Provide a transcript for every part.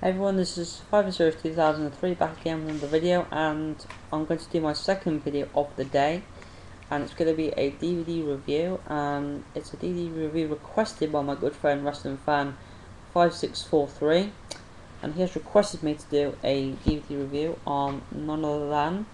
Hey everyone, this is survivorserie2003 back again with another video, and I'm going to do my second video of the day, and it's going to be a DVD review, and it's a DVD review requested by my good friend WrestlingFan5643, and he has requested me to do a DVD review on none other than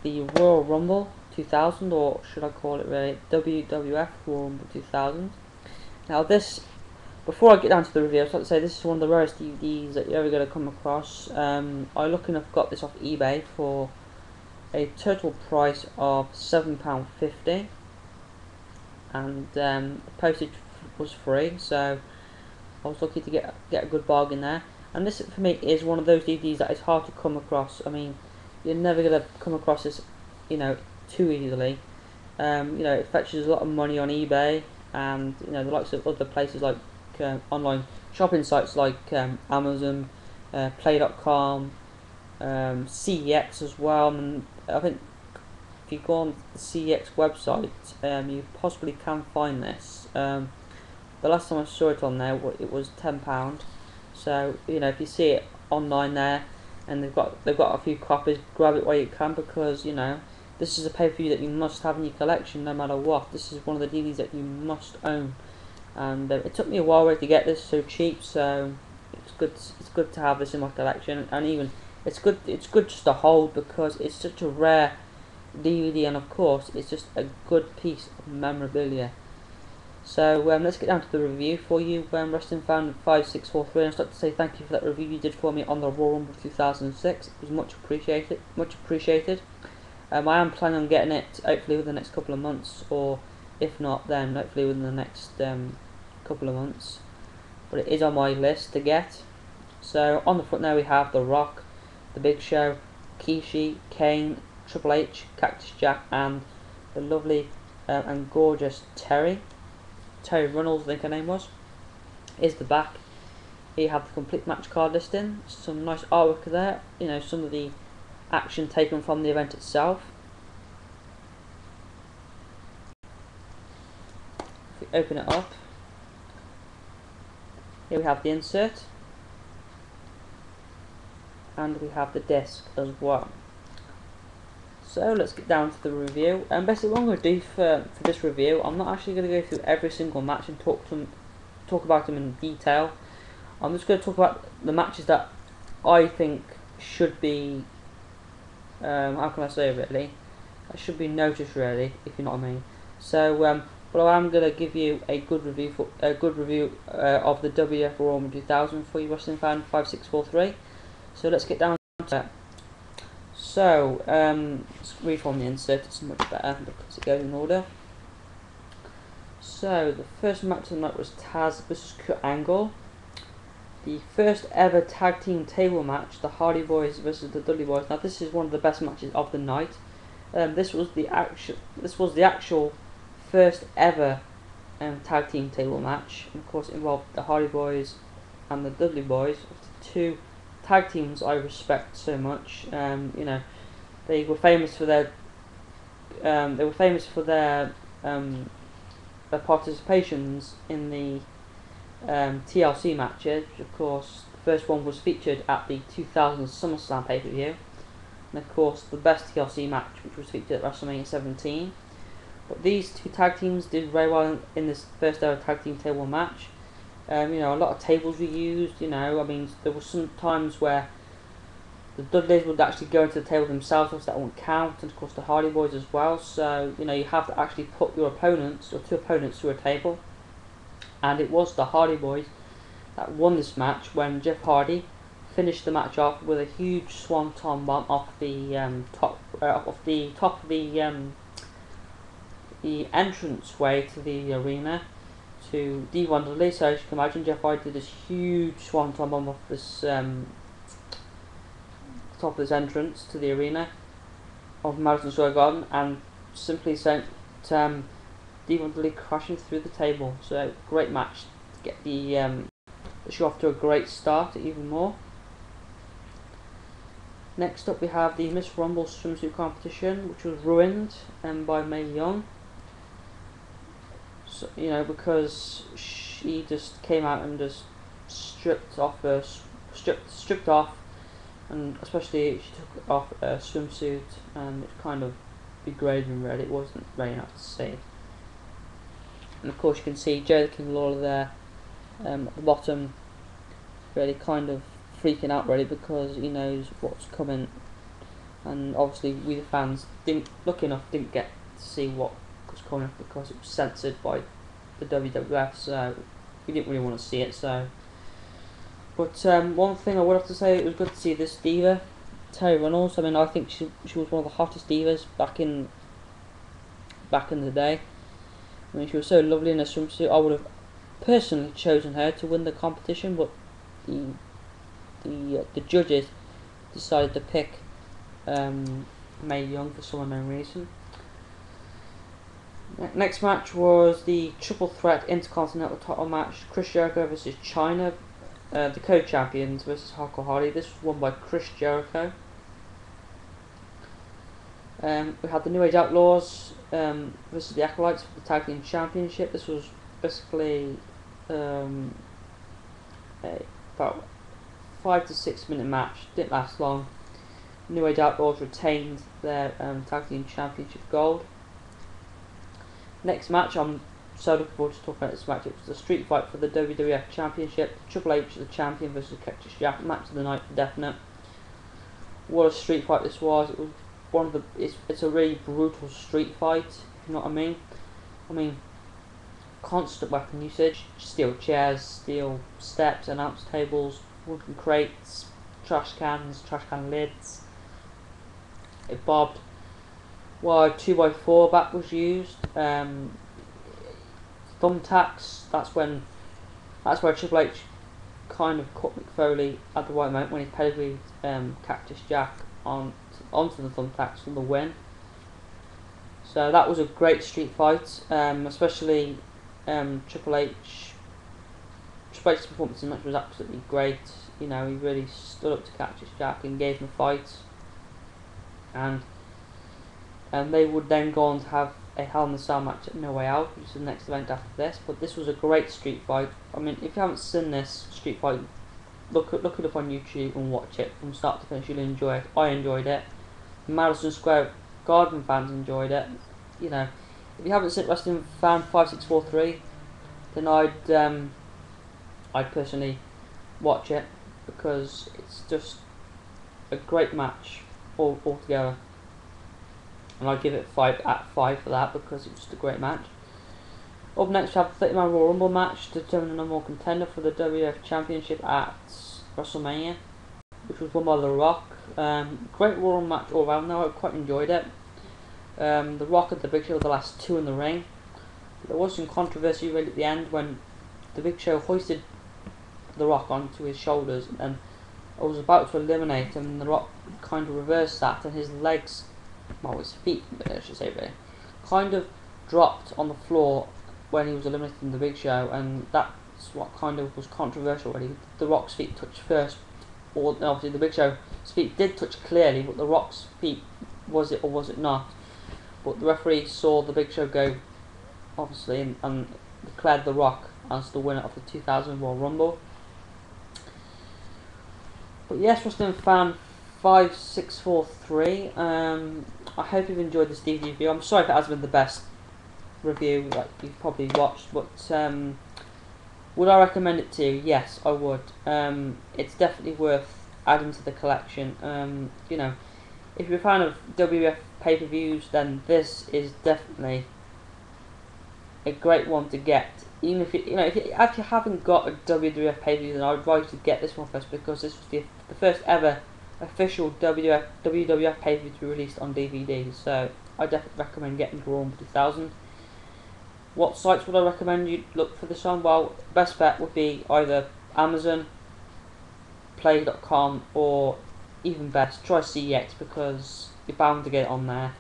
the Royal Rumble 2000, or should I call it really WWF Royal Rumble 2000. Now before I get down to the review, I'd like to say this is one of the rarest DVDs that you're ever going to come across. I lucky enough got this off eBay for a total price of £7.50, and the postage was free, so I was lucky to get a good bargain there. And this for me is one of those DVDs that is hard to come across. I mean, you're never going to come across this, too easily. It fetches a lot of money on eBay, and the likes of other places like online shopping sites like Amazon, Play.com, CEX as well. And I think if you go on the CEX website, you possibly can find this. The last time I saw it on there, it was £10. So if you see it online there, and they've got a few copies, grab it while you can, because this is a pay-per-view that you must have in your collection no matter what. This is one of the DVDs that you must own. And it took me a while to get this so cheap, so it's good to have this in my collection. And even it's good just to hold, because it's such a rare DVD, and of course it's just a good piece of memorabilia. So let's get down to the review for you, WrestlingFan5643. And I'd like to say thank you for that review you did for me on the Royal Rumble 2006. It was much appreciated. I am planning on getting it hopefully within the next couple of months, or if not, then hopefully within the next couple of months. But it is on my list to get. So on the front there we have The Rock, The Big Show, Kishi, Kane, Triple H, Cactus Jack, and the lovely and gorgeous Terry Runnels, I think her name was. Here's the back. Here you have the complete match card listing. Some nice artwork there. Some of the action taken from the event itself. If we open it up, here we have the insert, and we have the disc as well. So let's get down to the review. And basically what I'm going to do for this review, I'm not actually going to go through every single match and talk about them in detail. I'm just going to talk about the matches that I think should be, how can I say really, that should be noticed really, if you know what I mean. So but I am going to give you a good review of the WWF Royal Rumble 2000 for you, WrestlingFan5643. So let's get down to that. So let's read from the insert. It's much better because it goes in order. So the first match of the night was Taz vs Kurt Angle, the first ever tag team table match, the Hardy Boys versus the Dudley Boys. Now this is one of the best matches of the night. This was the actual first ever tag team table match. And of course it involved the Hardy Boys and the Dudley Boys, the two tag teams I respect so much. They were famous for their participations in the TLC matches. Of course, the first one was featured at the 2000 SummerSlam pay-per-view, and of course the best TLC match, which was featured at WrestleMania 17. But these two tag teams did very well in this first ever tag team table match. A lot of tables were used. I mean, there were some times where the Dudleys would actually go into the table themselves, so that won't count, and of course the Hardy Boys as well. So you have to actually put your opponents, or two opponents, through a table. And it was the Hardy Boys that won this match when Jeff Hardy finished the match off with a huge swanton bomb off the top of the entrance way to the arena to D1 Dudley. So as you can imagine, Jeff Hardy did this huge swanton bomb off this top of this entrance to the arena of Madison Square Garden, and simply sent D1 Dudley crashing through the table. So great match to get the show off to a great start even more. Next up we have the Miss Rumble swimsuit competition, which was ruined by Mae Young. So, because she just came out and just stripped off, and especially she took off a swimsuit, and it kind of degraded and red. It wasn't very nice to see. And of course you can see Jerry the King Lawler there at the bottom, really kind of freaking out really, because he knows what's coming, and obviously we the fans didn't get to see what was coming because it was censored by the WWF, so we didn't really want to see it. So, but one thing I would have to say, it was good to see this diva, Terry Runnels. I mean, I think she was one of the hottest divas back in the day. I mean, she was so lovely in a swimsuit. I would have personally chosen her to win the competition, but the judges decided to pick Mae Young for some unknown reason. Next match was the Triple Threat Intercontinental title match: Chris Jericho versus Chyna, the co-champions versus Hardcore Holly. This was won by Chris Jericho. We had the New Age Outlaws versus the Acolytes for the Tag Team Championship. This was basically about 5 to 6 minute match. Didn't last long. New Age Outlaws retained their Tag Team Championship gold. Next match, I'm so looking forward to talking about this match. It was the street fight for the WWF Championship. Triple H, the champion, versus Cactus Jack. Match of the night for definite. What a street fight this was! It was one of the. It's a really brutal street fight. If you know what I mean. I mean, constant weapon usage: steel chairs, steel steps, announce tables, wooden crates, trash can lids. It bobbed. While 2x4 bat was used, thumbtacks. That's where Triple H kind of caught Mick Foley at the right moment when he pedigreed Cactus Jack onto the thumbtacks for the win. So that was a great street fight, especially Triple H's performance in the match was absolutely great. You know, he really stood up to Cactus Jack and gave him a fight, and they would then go on to have a Hell in a Cell match at No Way Out, which is the next event after this. But this was a great street fight. I mean, if you haven't seen this street fight, look it up on YouTube and watch it from start to finish. You'll enjoy it. I enjoyed it. Madison Square Garden fans enjoyed it. You know, if you haven't seen WrestlingFan5643, then I'd personally watch it, because it's just a great match altogether. And I'd give it 5 out of 5 for that, because it was just a great match. Up next we have the 30-man Royal Rumble match to determine the number 1 contender for the WWF Championship at WrestleMania, which was won by The Rock. Great Royal Rumble match all around though, I quite enjoyed it. The Rock and the Big Show were the last two in the ring. There was some controversy really at the end when the Big Show hoisted The Rock onto his shoulders, and I was about to eliminate him, and The Rock kind of reversed that, and his legs, well, his feet, I should say, really, kind of dropped on the floor when he was eliminating the Big Show, and that's what kind of was controversial really. The Rock's feet touched first, or obviously the Big Show's feet did touch clearly, but The Rock's feet, was it or was it not? But the referee saw the Big Show go, obviously, and declared The Rock as the winner of the 2000 Royal Rumble. But yes, Wrestling Fan 5643. I hope you've enjoyed this DVD review. I'm sorry if it hasn't been the best review that you've probably watched, but would I recommend it to you? Yes, I would. It's definitely worth adding to the collection. You know, if you're a fan of WWF pay-per-views, then this is definitely a great one to get. Even if if you actually haven't got a WWF pay-per-view, then I would advise you to get this one first, because this was the first ever official WWF pay-per-view to be released on DVD. So I definitely recommend getting Royal Rumble 2000. What sites would I recommend you look for this on? Well, best bet would be either Amazon, Play.com, or even best, try CEX, because you're bound to get it on there.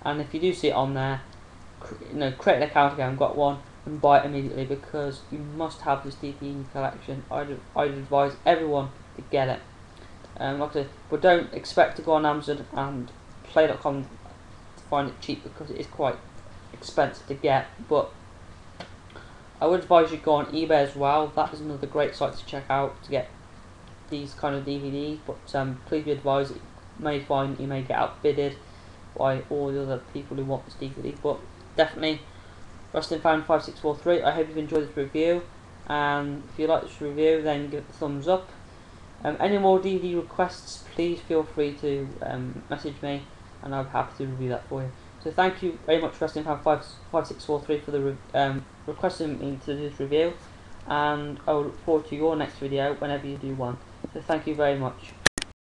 And if you do see it on there, create an account again, got one, and buy it immediately, because you must have this DVD in your collection. I'd advise everyone to get it. Like I said, but don't expect to go on Amazon and Play.com to find it cheap, because it is quite expensive to get. But I would advise you go on eBay as well. That is another great site to check out to get these kind of DVDs. But please be advised that you may get outbidded by all the other people who want this DVD. But definitely, WrestlingFan5643. I hope you've enjoyed this review, and if you like this review, then give it a thumbs up. Any more DVD requests, please feel free to message me, and I'll be happy to review that for you. So thank you very much, WrestlingFan5643, for the requesting me to do this review, and I will look forward to your next video whenever you do one. So thank you very much.